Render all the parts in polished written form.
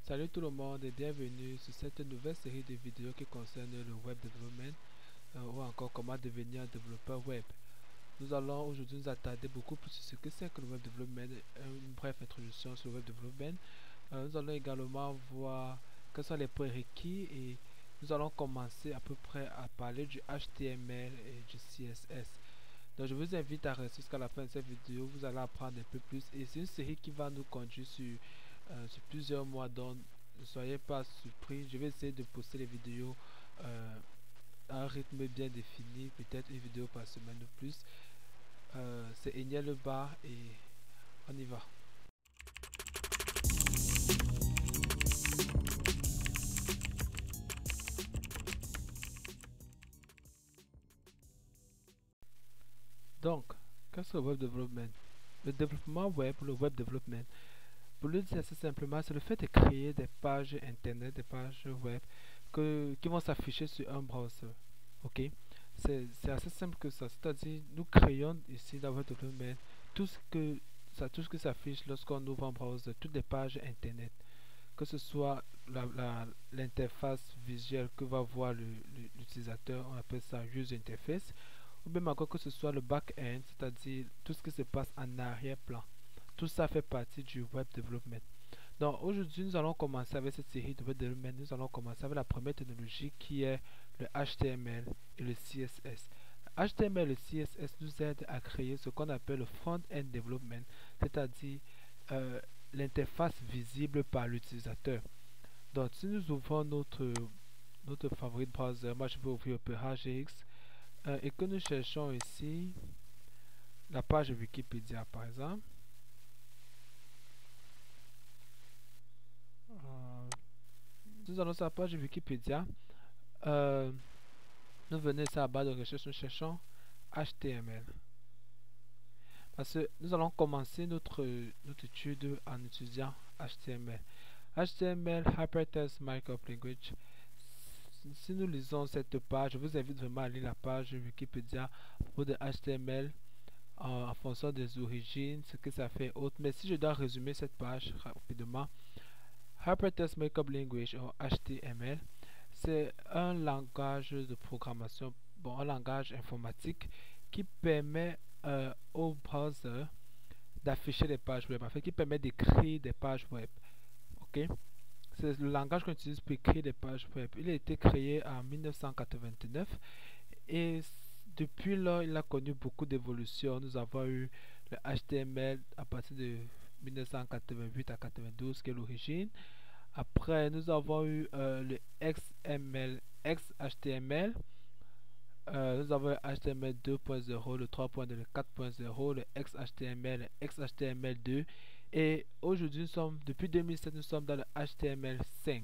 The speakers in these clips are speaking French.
Salut tout le monde et bienvenue sur cette nouvelle série de vidéos qui concerne le web development ou encore comment devenir un développeur web. Nous allons aujourd'hui nous attarder beaucoup plus sur ce que c'est que le web development, une brève introduction sur le web development. Nous allons également voir quels sont les prérequis et nous allons commencer à peu près à parler du HTML et du CSS. Donc je vous invite à rester jusqu'à la fin de cette vidéo, vous allez apprendre un peu plus et c'est une série qui va nous conduire sur plusieurs mois, donc ne soyez pas surpris. Je vais essayer de poster les vidéos à un rythme bien défini, peut-être une vidéo par semaine ou plus. C'est Eniel Le Bar et on y va. Donc, qu'est-ce que le web development? Le développement web, le web development, pour le dire assez simplement, c'est le fait de créer des pages internet, des pages web qui vont s'afficher sur un browser. Ok, c'est assez simple que ça. C'est-à-dire, nous créons ici dans votre domaine tout ce que tout ce qui s'affiche lorsqu'on ouvre un browser, toutes les pages internet, que ce soit l'interface visuelle que va voir l'utilisateur, on appelle ça user interface, ou même encore que ce soit le back-end, c'est-à-dire tout ce qui se passe en arrière-plan. Tout ça fait partie du web development. Donc aujourd'hui, nous allons commencer avec cette série de web development. Nous allons commencer avec la première technologie qui est le HTML et le CSS. Le HTML et le CSS nous aident à créer ce qu'on appelle le front-end development, c'est-à-dire l'interface visible par l'utilisateur. Donc si nous ouvrons notre favori browser, moi je vais ouvrir Opera GX et que nous cherchons ici la page Wikipédia par exemple. Nous allons sur la page Wikipédia. Nous venons ici à la barre de recherche, nous cherchons HTML. Parce que nous allons commencer notre étude en utilisant HTML. HTML, Hypertext Markup Language. Si nous lisons cette page, je vous invite vraiment à lire la page Wikipédia pour de HTML en fonction des origines, ce que ça fait autre. Mais si je dois résumer cette page rapidement, Hypertext Markup Language ou HTML, c'est un langage de programmation, bon, un langage informatique qui permet au browser d'afficher des pages web, en fait, qui permet d'écrire des pages web. Ok, c'est le langage qu'on utilise pour écrire des pages web. Il a été créé en 1989 et depuis là, il a connu beaucoup d'évolutions. Nous avons eu le HTML à partir de 1988 à 92, qui est l'origine. Après, nous avons eu le XML, XHTML. Nous avons le HTML 2.0, le 3.2, le 4.0, le XHTML, le XHTML2. Et aujourd'hui, depuis 2007, nous sommes dans le HTML5.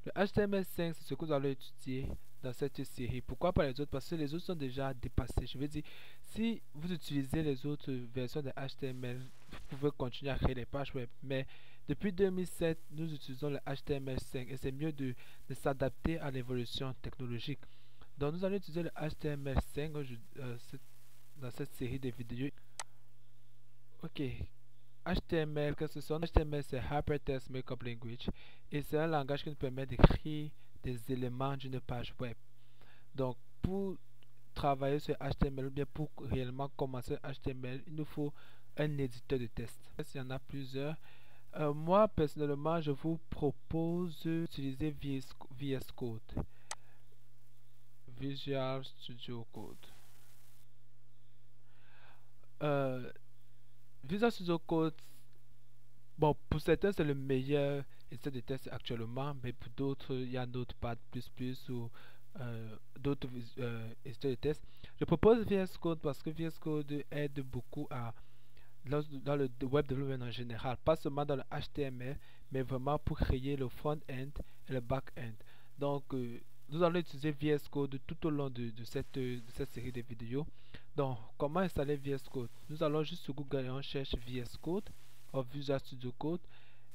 Le HTML5, c'est ce que nous allons étudier dans cette série. Pourquoi pas les autres? Parce que les autres sont déjà dépassés. Je veux dire, si vous utilisez les autres versions de HTML, vous pouvez continuer à créer des pages web. Mais depuis 2007, nous utilisons le HTML5 et c'est mieux de s'adapter à l'évolution technologique. Donc, nous allons utiliser le HTML5 dans cette série de vidéos. Ok, HTML, qu'est-ce que c'est? HTML, c'est Hypertext Markup Language et c'est un langage qui nous permet d'écrire des éléments d'une page web. Donc, pour travailler sur HTML ou bien pour réellement commencer HTML, il nous faut un éditeur de test. Il y en a plusieurs. Moi, personnellement, je vous propose d'utiliser VS Code, Visual Studio Code. Visual Studio Code, bon, pour certains, c'est le meilleur éditeur de test actuellement, mais pour d'autres, il y a Notepad++ ou d'autres éditeurs de test. Je propose VS Code parce que VS Code aide beaucoup dans le web development en général, pas seulement dans le HTML, mais vraiment pour créer le front-end et le back-end. Donc, nous allons utiliser VS Code tout au long de cette série de vidéos. Donc, comment installer VS Code? Nous allons juste sur Google et on cherche VS Code ou Visual Studio Code.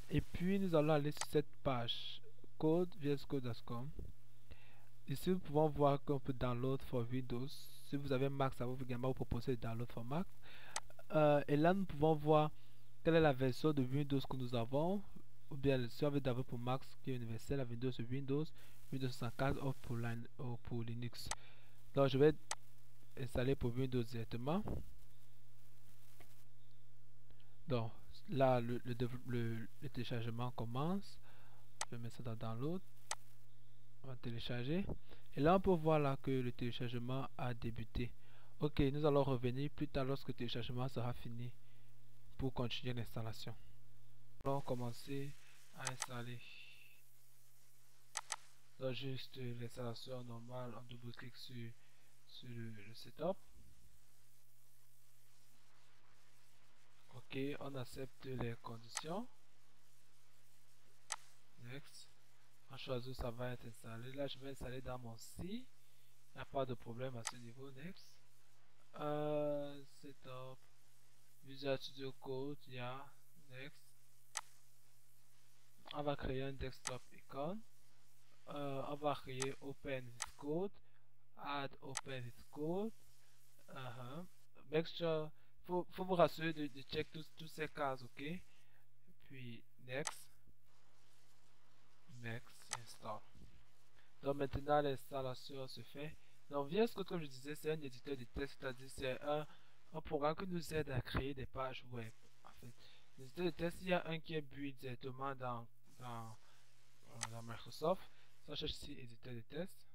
Et puis, nous allons aller sur cette page code, vscode.com. Ici, nous pouvons voir qu'on peut download for Windows. Si vous avez Mac, ça va également vous proposer de download for Mac. Et là, nous pouvons voir quelle est la version de Windows que nous avons. ou bien si on veut d'abord pour Mac qui est universel, la Windows c'est Windows 64 ou pour Linux. Donc je vais installer pour Windows directement. Donc là le téléchargement commence. Je vais mettre ça dans Download. On va télécharger. Et là on peut voir là que le téléchargement a débuté. Ok, nous allons revenir plus tard lorsque le téléchargement sera fini pour continuer l'installation. Nous allons commencer à installer. Donc juste l'installation normale, on double-clique sur le setup. Ok, on accepte les conditions. Next. On choisit où ça va être installé. Là, je vais installer dans mon C. Il n'y a pas de problème à ce niveau. Next. Setup. Visual Studio Code. Yeah. Next. On va créer un desktop icon. On va créer Open with Code. Add Open with Code. Make sure. Faut vous rassurer de check tous ces cases, ok? Et puis, next. Next. Install. Donc maintenant l'installation se fait. Donc VS Code, comme je disais, c'est un éditeur de texte, c'est-à-dire c'est un programme qui nous aide à créer des pages web. En fait, l'éditeur de texte, il y a un qui est build directement dans Microsoft. Ça cherche ici éditeur de texte.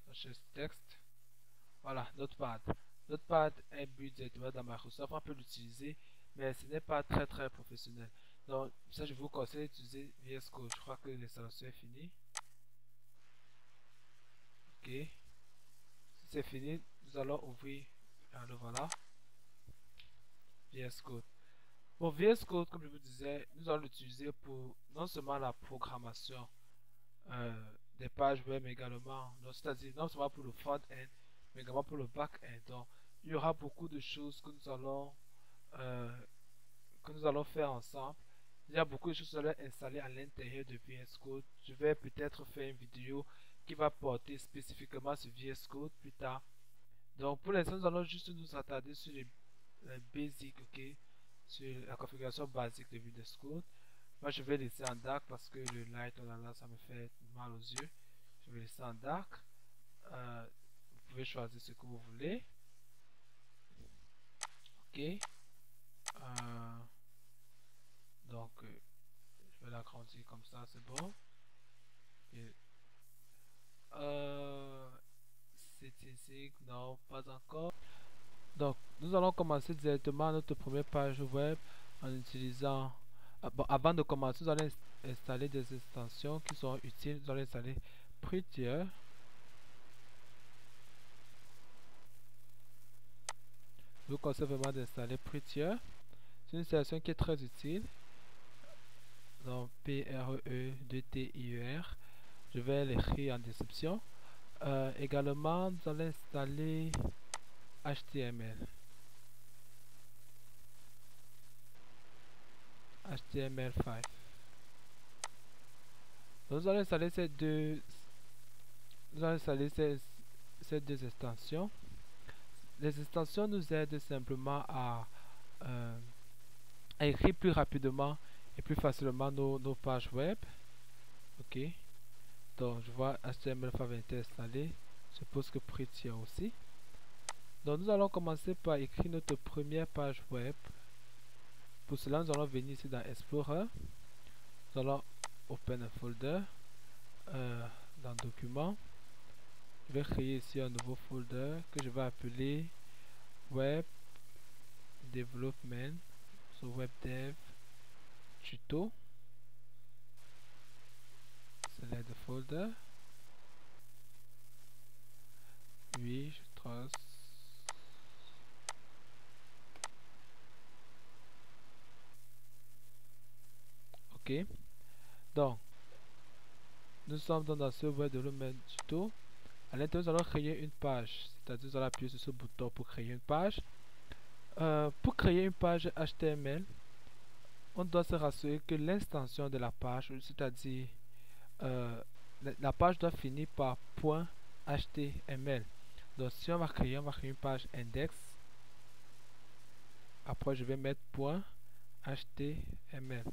Ça cherche texte. Voilà, Notepad. Notepad est build directement dans Microsoft. On peut l'utiliser, mais ce n'est pas très professionnel. Donc, ça, je vous conseille d'utiliser VS Code. Je crois que l'installation est finie. Ok. Si c'est fini, nous allons ouvrir. Le voilà. VS Code. Bon, VS Code, comme je vous disais, nous allons l'utiliser pour non seulement la programmation des pages web, mais également, c'est-à-dire non seulement pour le front-end, mais également pour le back-end. Donc, il y aura beaucoup de choses que nous allons faire ensemble. Il y a beaucoup de choses à installer à l'intérieur de VS Code. Je vais peut-être faire une vidéo qui va porter spécifiquement sur VS Code plus tard. Donc pour l'instant, nous allons juste nous attarder sur les basics, ok, sur la configuration basique de VS Code. Moi, je vais laisser en dark parce que le light, oh là là, ça me fait mal aux yeux. Je vais laisser en dark. Vous pouvez choisir ce que vous voulez. Ok. Donc, je vais l'agrandir comme ça, c'est bon. Et, statistique, non, pas encore. Donc, nous allons commencer directement notre première page web en utilisant. Bon, avant de commencer, nous allons installer des extensions qui sont utiles. Nous allons installer Prettier. Je vous conseille vraiment d'installer Prettier. C'est une installation qui est très utile. Donc, P-R-E-2-T-I-E-R. Je vais l'écrire en description. Également, nous allons installer HTML. HTML5. Nous allons installer ces deux extensions. Les extensions nous aident simplement à écrire plus rapidement et plus facilement nos pages web. Ok. Donc je vois HTML5 été installé. Je suppose que Prettier aussi. Donc nous allons commencer par écrire notre première page web. Pour cela, nous allons venir ici dans Explorer. Nous allons open un folder dans Documents. Je vais créer ici un nouveau folder que je vais appeler Web Development, Web Dev Tuto. Select the folder. Oui, je trace. Ok. Donc, nous sommes dans ce Web Development Tuto. À l'intérieur, nous allons créer une page. C'est-à-dire, nous allons appuyer sur ce bouton pour créer une page. Pour créer une page HTML, on doit se rassurer que l'extension de la page, c'est-à-dire la page doit finir par .html. Donc si on va créer une page index Après, je vais mettre point HTML.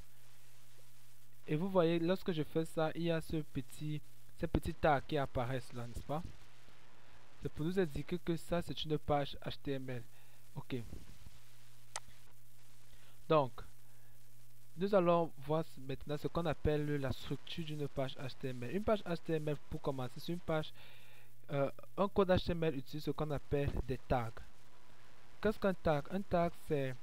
Et vous voyez, lorsque je fais ça, il y a ces petits tags qui apparaissent là, n'est-ce pas? C'est pour nous indiquer que ça, c'est une page HTML. Ok. Donc, nous allons voir maintenant ce qu'on appelle la structure d'une page HTML. Une page HTML, pour commencer, c'est une page... un code HTML utilise ce qu'on appelle des tags. Qu'est-ce qu'un tag? Un tag, c'est,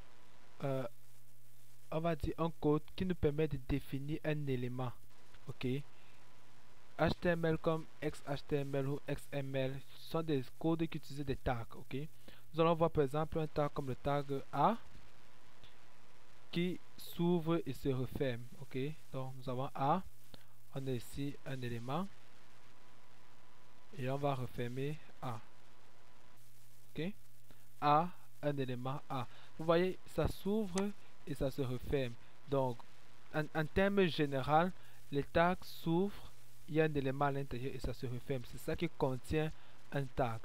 on va dire, un code qui nous permet de définir un élément. Ok. HTML comme XHTML ou XML sont des codes qui utilisent des tags. Ok. Nous allons voir par exemple un tag comme le tag A qui s'ouvre et se referme. Ok. Donc nous avons A. On a ici un élément. Et on va refermer A. Ok. A, un élément A. Vous voyez, ça s'ouvre et ça se referme. Donc, en termes général, les tags s'ouvrent, il y a un élément à l'intérieur et ça se referme. C'est ça qui contient un tag.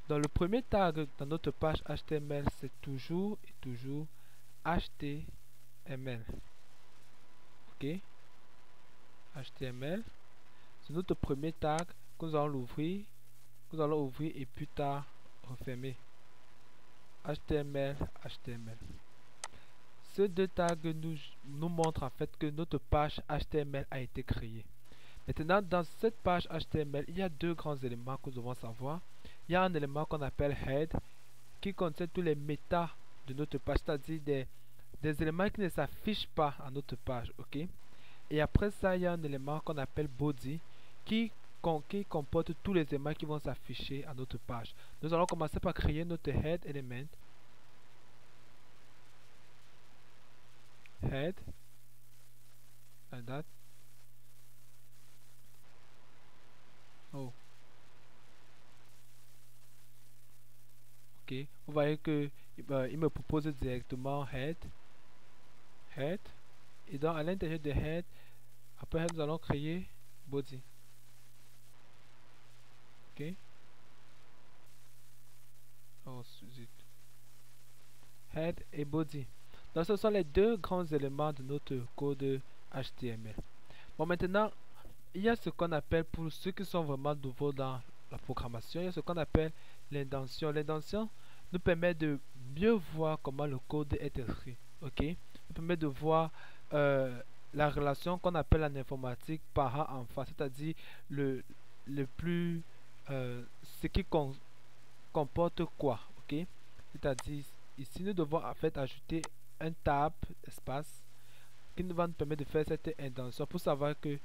Donc, le premier tag dans notre page HTML, c'est toujours et toujours HTML. Ok? HTML. C'est notre premier tag que nous allons ouvrir et plus tard refermer. HTML, HTML. Ces deux tags nous montrent en fait que notre page HTML a été créée. Maintenant, dans cette page HTML, il y a deux grands éléments que nous devons savoir. Il y a un élément qu'on appelle head, qui contient tous les méta de notre page, c'est-à-dire des éléments qui ne s'affichent pas à notre page. Ok. Et après ça, il y a un élément qu'on appelle body, qui comporte tous les éléments qui vont s'afficher à notre page. Nous allons commencer par créer notre head element. Head, like that. Oh, ok. Vous voyez que il me propose directement head, et donc à l'intérieur de head, après nous allons créer body. Ok. Oh, zut. Head et body. Donc ce sont les deux grands éléments de notre code HTML. Bon, maintenant, il y a ce qu'on appelle, pour ceux qui sont vraiment nouveaux dans la programmation, il y a ce qu'on appelle l'indention. L'indention nous permet de mieux voir comment le code est écrit. Ok, nous permet de voir la relation qu'on appelle en informatique parent-enfant, c'est-à-dire le plus ce qui comporte quoi. Ok, c'est-à-dire ici nous devons en fait ajouter un tab espace qui nous va nous permettre de faire cette intention pour savoir que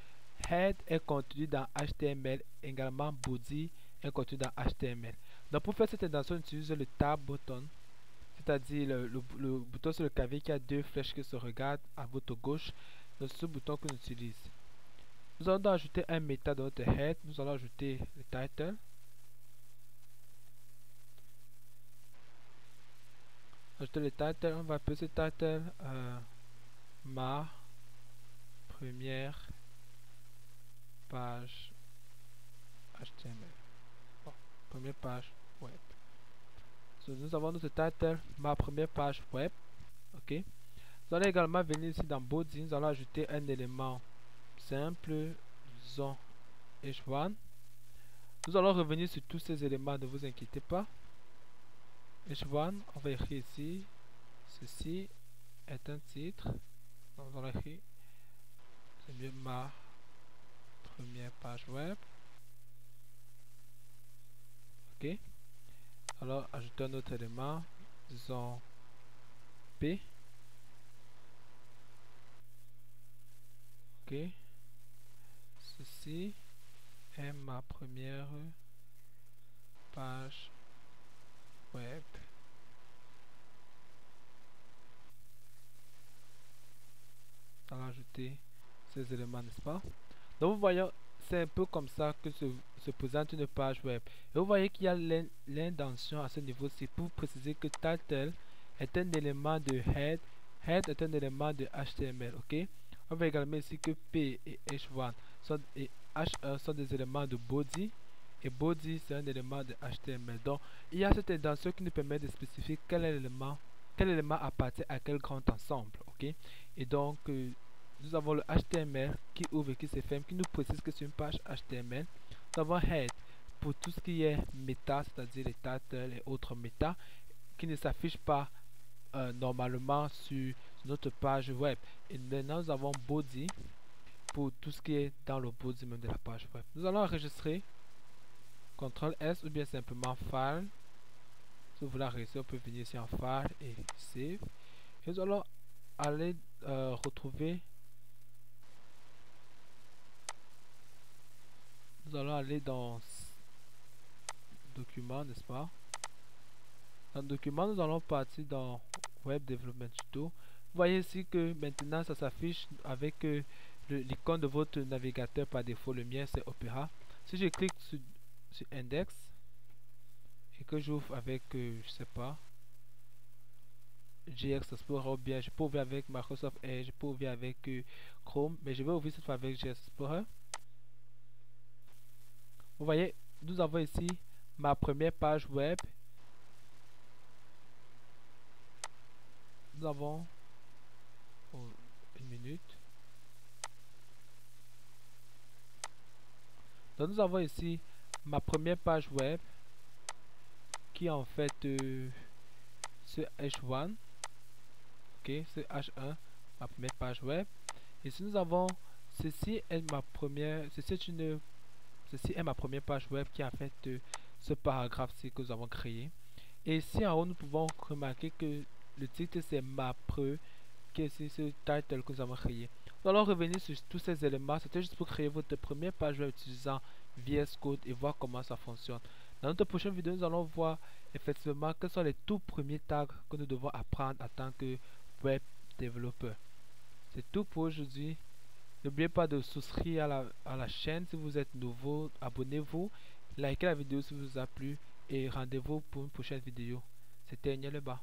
head est contenu dans HTML, également body est contenu dans HTML. Donc pour faire cette intention, on utilise le tab button, c'est-à-dire le bouton sur le clavier qui a deux flèches qui se regardent à votre gauche. C'est ce bouton qu'on utilise. Nous allons donc ajouter un méta dans notre head. Nous allons ajouter le title. Ajouter le title, on va appeler ce title ma première page HTML. Bon, première page web. So, nous avons notre title, ma première page web. Ok. Nous allons également venir ici dans body. Nous allons ajouter un élément simple, disons h1. Nous allons revenir sur tous ces éléments, ne vous inquiétez pas. h1, on va écrire ici. Ceci est un titre. Donc, nous allons écrire, c'est mieux, ma première page web. Ok. Alors ajoutons un autre élément, disons P. Ok. Ceci est ma première page web. On va ajouter ces éléments, n'est-ce pas? Donc vous voyez, c'est un peu comme ça que se présente une page web. Et vous voyez qu'il y a l'indention à ce niveau-ci pour préciser que title est un élément de head, head est un élément de HTML. Ok. On voit également ici que P et H1 et H1 sont des éléments de body et body c'est un élément de HTML. Donc il y a cette indention qui nous permet de spécifier quel est l'élément quel élément appartient à quel grand ensemble, ok. Et donc nous avons le HTML qui ouvre et qui se ferme, qui nous précise que c'est une page HTML. Nous avons head pour tout ce qui est méta, c'est-à-dire les titles et autres méta qui ne s'affichent pas normalement sur notre page web. Et maintenant nous avons body pour tout ce qui est dans le body même de la page web. Nous allons enregistrer CTRL S ou bien simplement file. Si vous voulez enregistrer, on peut venir ici en file et save. Et nous allons aller retrouver. Nous allons aller dans document, n'est-ce pas? Dans document, nous allons partir dans Web Development Tuto. Vous voyez ici que maintenant ça s'affiche avec l'icône de votre navigateur par défaut. Le mien c'est Opera. Si je clique sur Index et que j'ouvre avec, je sais pas, JS Explorer, ou bien je peux ouvrir avec Microsoft Edge, je peux ouvrir avec Chrome, mais je vais ouvrir cette fois avec JS Explorer. Vous voyez, nous avons ici ma première page web. Nous avons une minute. Donc nous avons ici ma première page web qui est en fait ce H1. Ok, ce H1, ma première page web. Et si nous avons ceci est ma première, ceci est ma première page web qui est en fait ce paragraphe-ci que nous avons créé. Et ici en haut, nous pouvons remarquer que le titre c'est ma preuve, qui est ce title que nous avons créé. Nous allons revenir sur tous ces éléments. C'était juste pour créer votre première page web utilisant VS Code et voir comment ça fonctionne. Dans notre prochaine vidéo, nous allons voir effectivement quels sont les tout premiers tags que nous devons apprendre en tant que web développeur. C'est tout pour aujourd'hui. N'oubliez pas de souscrire à la chaîne si vous êtes nouveau. Abonnez-vous, likez la vidéo si vous a plu et rendez-vous pour une prochaine vidéo. C'était Niel Leba.